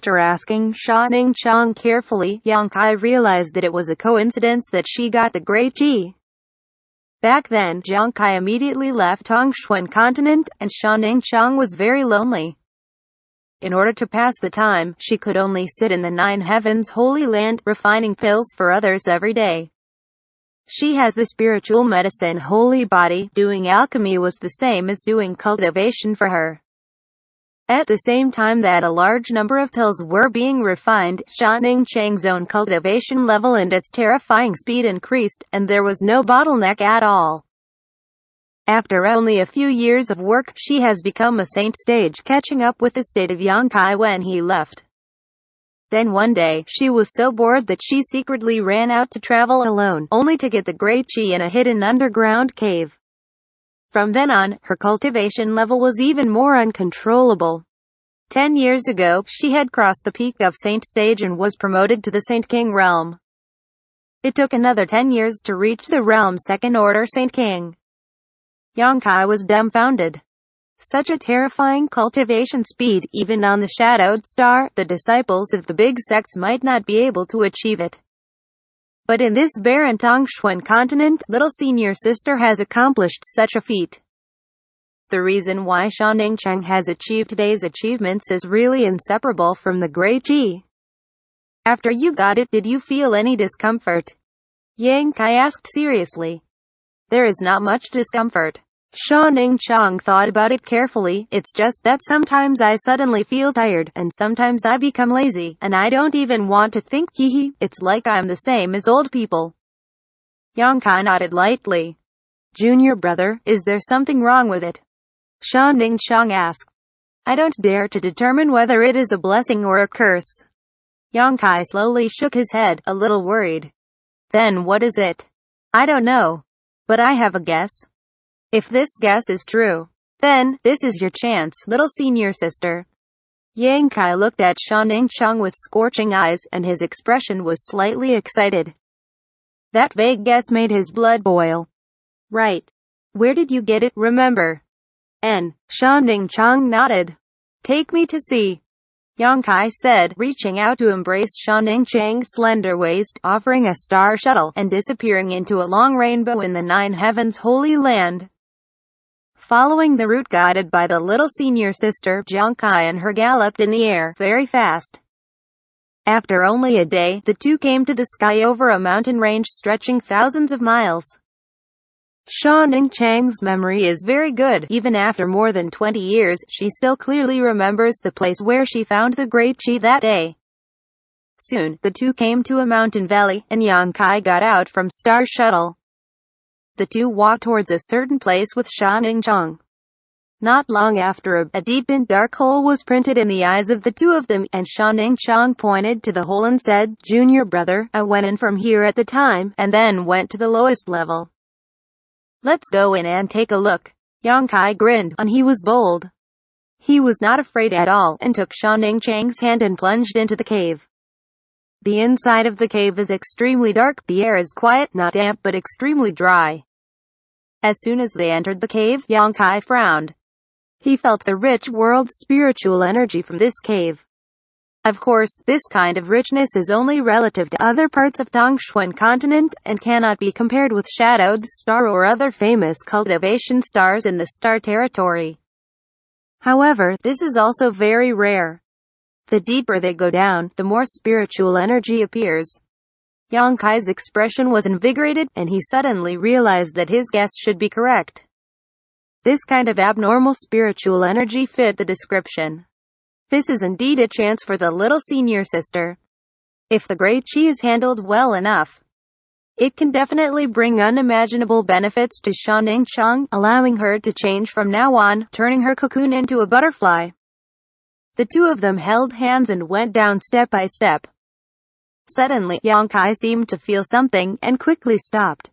After asking Xianxia carefully, Xianxia realized that it was a coincidence that she got the great Qi. Back then, Xianxia immediately left Tongshuan continent, and Xianxia was very lonely. In order to pass the time, she could only sit in the Nine Heavens Holy Land, refining pills for others every day. She has the spiritual medicine holy body. Doing alchemy was the same as doing cultivation for her. At the same time that a large number of pills were being refined, Xianxia's own cultivation level and its terrifying speed increased, and there was no bottleneck at all. After only a few years of work, she has become a saint stage, catching up with the state of Xianxia when he left. Then one day, she was so bored that she secretly ran out to travel alone, only to get the great Qi in a hidden underground cave. From then on, her cultivation level was even more uncontrollable. 10 years ago, she had crossed the peak of Saint Stage and was promoted to the Saint King realm. It took another 10 years to reach the realm Second Order Saint King. Xianxia was dumbfounded. Such a terrifying cultivation speed, even on the shadowed star, the disciples of the big sects might not be able to achieve it. But in this barren Tongshuan continent, little senior sister has accomplished such a feat. The reason why Xianxia has achieved today's achievements is really inseparable from the great Qi. After you got it, did you feel any discomfort? Xianxia asked seriously. There is not much discomfort. Xianxia thought about it carefully. It's just that sometimes I suddenly feel tired, and sometimes I become lazy, and I don't even want to think. It's like I'm the same as old people. Xianxia nodded lightly. Junior brother, is there something wrong with it? Xianxia asked. I don't dare to determine whether it is a blessing or a curse. Xianxia slowly shook his head, a little worried. Then what is it? I don't know. But I have a guess. If this guess is true, then, this is your chance, little senior sister. Xianxia looked at Xianxia with scorching eyes, and his expression was slightly excited. That vague guess made his blood boil. Right. Where did you get it, remember? Xianxia nodded. Take me to see. Xianxia said, reaching out to embrace Xianxia's slender waist, offering a star shuttle, and disappearing into a long rainbow in the Nine Heavens Holy Land. Following the route guided by the little senior sister, Xianxia and her galloped in the air, very fast. After only a day, the two came to the sky over a mountain range stretching thousands of miles. Xianxia's memory is very good. Even after more than 20 years, she still clearly remembers the place where she found the great Qi that day. Soon, the two came to a mountain valley, and Xianxia got out from Star Shuttle. The two walked towards a certain place with Xianxia. Not long after, a deep and dark hole was printed in the eyes of the two of them, and Xianxia pointed to the hole and said, Junior brother, I went in from here at the time, and then went to the lowest level. Let's go in and take a look. Xianxia grinned, and he was bold. He was not afraid at all, and took Xianxia's hand and plunged into the cave. The inside of the cave is extremely dark. The air is quiet, not damp but extremely dry. As soon as they entered the cave, Xianxia frowned. He felt the rich world's spiritual energy from this cave. Of course, this kind of richness is only relative to other parts of Tongshuan continent, and cannot be compared with Shadowed Star or other famous cultivation stars in the star territory. However, this is also very rare. The deeper they go down, the more spiritual energy appears. Xianxia's expression was invigorated, and he suddenly realized that his guess should be correct. This kind of abnormal spiritual energy fit the description. This is indeed a chance for the little senior sister. If the great Qi is handled well enough, it can definitely bring unimaginable benefits to Xianxia, allowing her to change from now on, turning her cocoon into a butterfly. The two of them held hands and went down step by step. Suddenly, Xianxia seemed to feel something, and quickly stopped.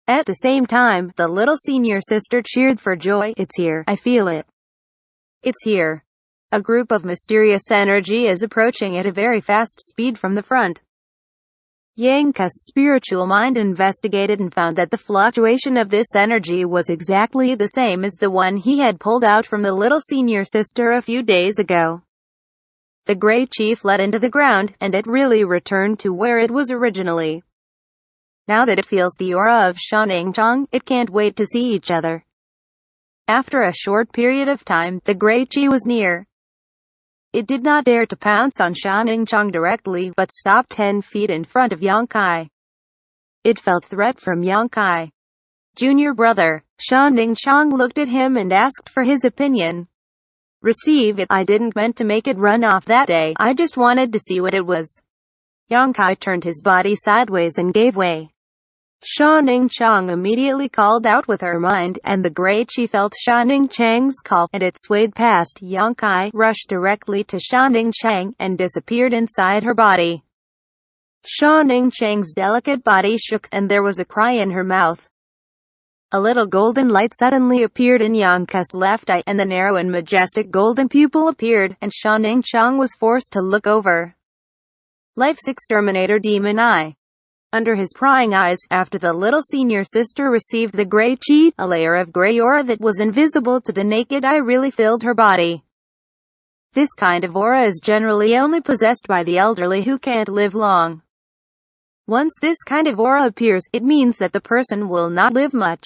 At the same time, the little senior sister cheered for joy. It's here, I feel it. It's here. A group of mysterious energy is approaching at a very fast speed from the front. Xianxia's spiritual mind investigated and found that the fluctuation of this energy was exactly the same as the one he had pulled out from the little senior sister a few days ago. The great chi fled into the ground, and it really returned to where it was originally. Now that it feels the aura of Xianxia, it can't wait to see each other. After a short period of time, the great chi was near. It did not dare to pounce on Xianxia directly, but stopped 10 feet in front of Xianxia. It felt threat from Xianxia. Junior brother, Xianxia looked at him and asked for his opinion. Receive it. I didn't meant to make it run off that day, I just wanted to see what it was. Xianxia turned his body sideways and gave way. Xianxia immediately called out with her mind, and the great chi felt Xianxia's call, and it swayed past Xianxia, rushed directly to Xianxia, and disappeared inside her body. Xianxia's delicate body shook, and there was a cry in her mouth. A little golden light suddenly appeared in Xianxia's left eye, and the narrow and majestic golden pupil appeared, and Xianxia was forced to look over. Life's exterminator demon eye. Under his prying eyes, after the little senior sister received the gray chi, a layer of gray aura that was invisible to the naked eye really filled her body. This kind of aura is generally only possessed by the elderly who can't live long. Once this kind of aura appears, it means that the person will not live much.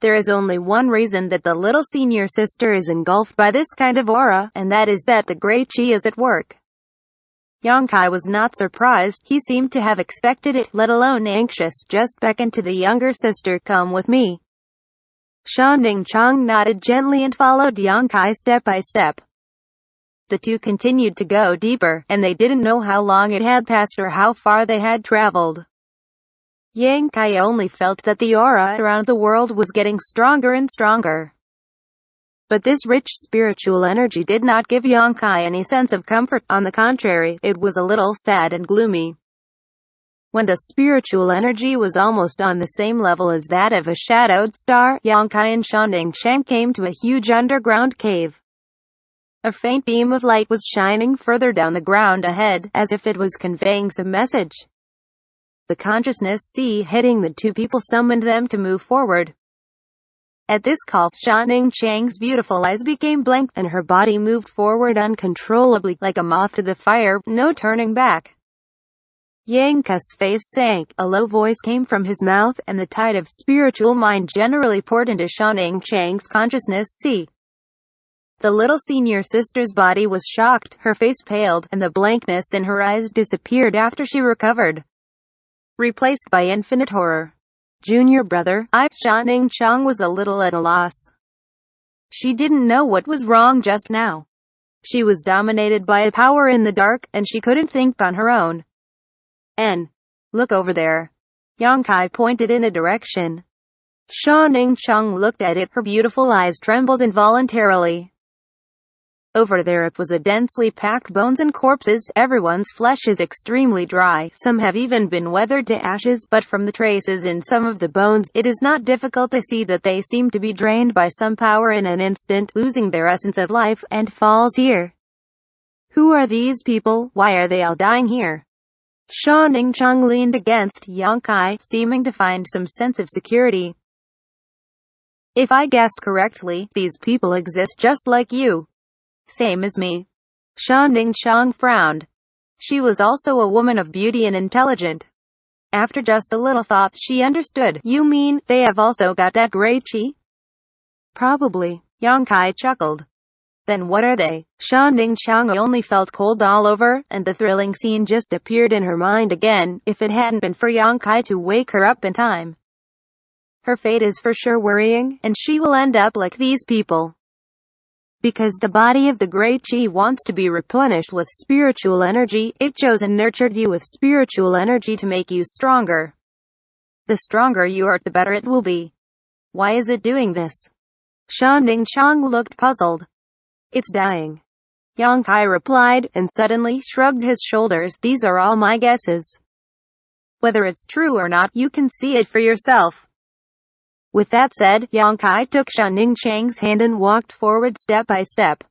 There is only one reason that the little senior sister is engulfed by this kind of aura, and that is that the gray chi is at work. Xianxia was not surprised, he seemed to have expected it, let alone anxious. Just beckoned to the younger sister, come with me. Xianxia nodded gently and followed Xianxia step by step. The two continued to go deeper, and they didn't know how long it had passed or how far they had traveled. Xianxia only felt that the aura around the world was getting stronger and stronger. But this rich spiritual energy did not give Xianxia any sense of comfort. On the contrary, it was a little sad and gloomy. When the spiritual energy was almost on the same level as that of a shadowed star, Xianxia and Xianxia came to a huge underground cave. A faint beam of light was shining further down the ground ahead, as if it was conveying some message. The consciousness sea hitting the two people summoned them to move forward. At this call, Xianxia's beautiful eyes became blank, and her body moved forward uncontrollably, like a moth to the fire, no turning back. Xianxia's face sank, a low voice came from his mouth, and the tide of spiritual mind generally poured into Xianxia's consciousness sea. The little senior sister's body was shocked, her face paled, and the blankness in her eyes disappeared after she recovered, replaced by infinite horror. Junior brother, Xianxia was a little at a loss. She didn't know what was wrong just now. She was dominated by a power in the dark, and she couldn't think on her own. Look over there. Xianxia pointed in a direction. Xianxia looked at it, her beautiful eyes trembled involuntarily. Over there it was a densely packed bones and corpses. Everyone's flesh is extremely dry, some have even been weathered to ashes, but from the traces in some of the bones, it is not difficult to see that they seem to be drained by some power in an instant, losing their essence of life, and falls here. Who are these people? Why are they all dying here? Xianxia leaned against Xianxia, seeming to find some sense of security. If I guessed correctly, these people exist just like you. Same as me. Xianxia frowned. She was also a woman of beauty and intelligent. After just a little thought, she understood. You mean, they have also got that gray chi? Probably. Xianxia chuckled. Then what are they? Xianxia only felt cold all over, and the thrilling scene just appeared in her mind again, if it hadn't been for Xianxia to wake her up in time. Her fate is for sure worrying, and she will end up like these people. Because the body of the great chi wants to be replenished with spiritual energy, it chose and nurtured you with spiritual energy to make you stronger. The stronger you are, the better it will be. Why is it doing this? Xianxia looked puzzled. It's dying. Xianxia replied, and suddenly shrugged his shoulders. These are all my guesses. Whether it's true or not, you can see it for yourself. With that said, Xianxia took Xianxia's hand and walked forward step by step.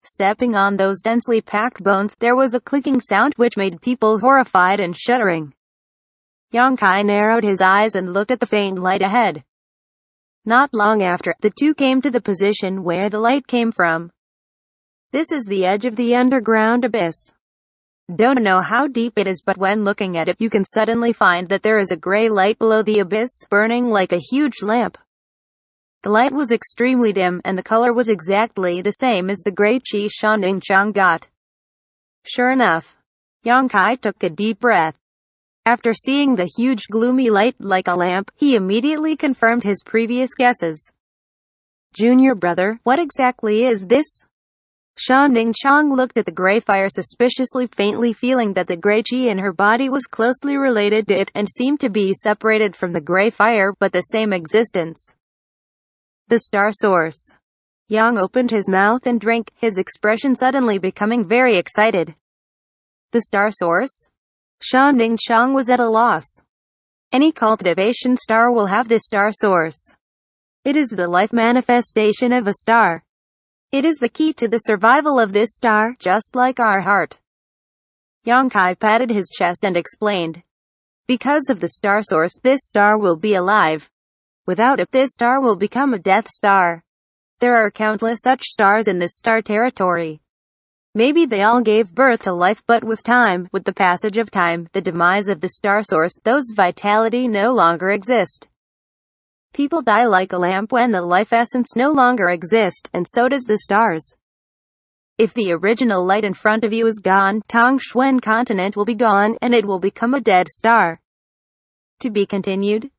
Stepping on those densely packed bones, there was a clicking sound which made people horrified and shuddering. Xianxia narrowed his eyes and looked at the faint light ahead. Not long after, the two came to the position where the light came from. This is the edge of the underground abyss. Don't know how deep it is, but when looking at it, you can suddenly find that there is a gray light below the abyss, burning like a huge lamp. The light was extremely dim, and the color was exactly the same as the gray chi Xianxia got. Sure enough, Yang Kai took a deep breath. After seeing the huge gloomy light like a lamp, he immediately confirmed his previous guesses. Junior brother, what exactly is this? Xianxia looked at the gray fire suspiciously, faintly feeling that the gray chi in her body was closely related to it, and seemed to be separated from the gray fire, but the same existence. The star source. Yang opened his mouth and drank, his expression suddenly becoming very excited. The star source? Xianxia was at a loss. Any cultivation star will have this star source. It is the life manifestation of a star. It is the key to the survival of this star, just like our heart. Yang Kai patted his chest and explained. Because of the star source, this star will be alive. Without it, this star will become a death star. There are countless such stars in this star territory. Maybe they all gave birth to life, but with time, with the passage of time, the demise of the star source, those vitality no longer exist. People die like a lamp when the life essence no longer exists, and so does the stars. If the original light in front of you is gone, Tongshuan continent will be gone, and it will become a dead star. To be continued.